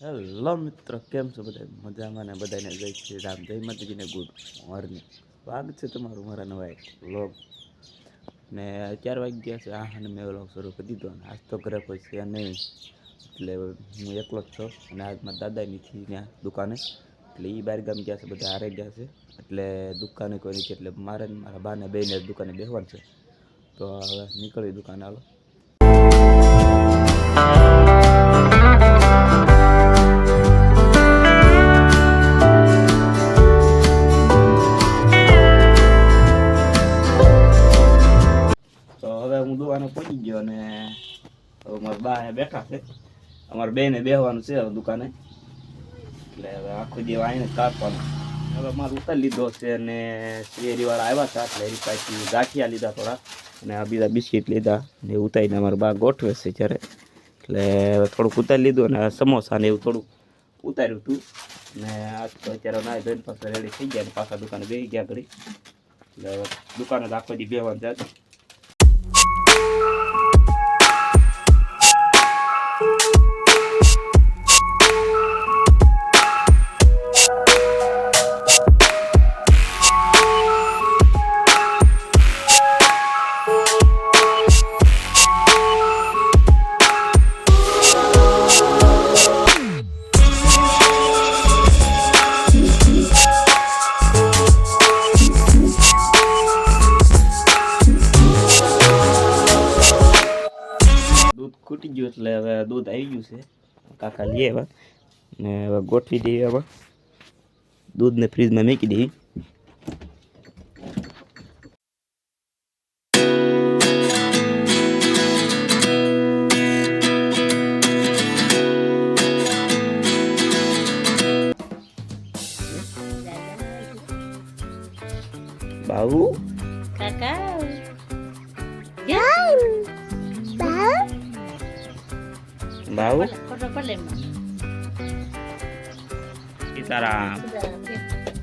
Hello મિત્રો, કેમ છો બધા? મજામાં ને? બધાને જય શ્રી રામ, જય માતાજીને ગુડ મોર્નિંગ. સ્વાગત છે તમારું મારા નવા એક વ્લોગ. ને 4 વાગ્યા છે. અને મેં વ્લોગ શરૂ કરી દીધો. અને આજ તો ઘરે કોઈ છે નહીં, એટલે હું એકલો જ છું. અને આજ મારા દાદાની થી ત્યાં દુકાને, એટલે એ બહાર ગામ ગયા છે, બધા હારે ગયા છે. એટલે દુકાને કોઈ નથી, એટલે મારે મારા બાને બેને દુકાને બેસવાનું છે. તો હવે નીકળી દુકાને. હાલો. હવે હું દુકાને પહોંચી ગયો અને હવે મારા બા બેઠા છે. અમારા બેને બેસવાનું છે હવે દુકાને, એટલે હવે આખો દિવસ આવીને કાપવાનું. હવે મારે ઉતારી લીધો છે અને શેરીવાળા આવ્યા હતા, એટલે એની પાછી ગાંઠિયા લીધા થોડા, અને આ બીજા બિસ્કીટ લીધા ને ઉતારીને અમારા બા ગોઠવે છે જ્યારે, એટલે થોડુંક ઉતારી લીધું. અને સમોસા ને એવું થોડુંક ઉતાર્યું હતું. ને આજ તો અત્યારે ના ધોઈને પાછા રેડી થઈ ગયા, ને પાછા દુકાને બેસી ગયા ઘડી. એટલે હવે દુકાને તો આખો દી બેસવાનું છે. દૂધ ખૂટી ગયું, એટલે હવે દૂધ આવી ગયું છે. કાકા લઈ આવ્યા ને હવે ગોઠવી દઈએ. હવે દૂધને ફ્રીજમાં મૂકી દઈએ. Babu Kakak. Babu Kono pala mo. Sitaram. Sudah.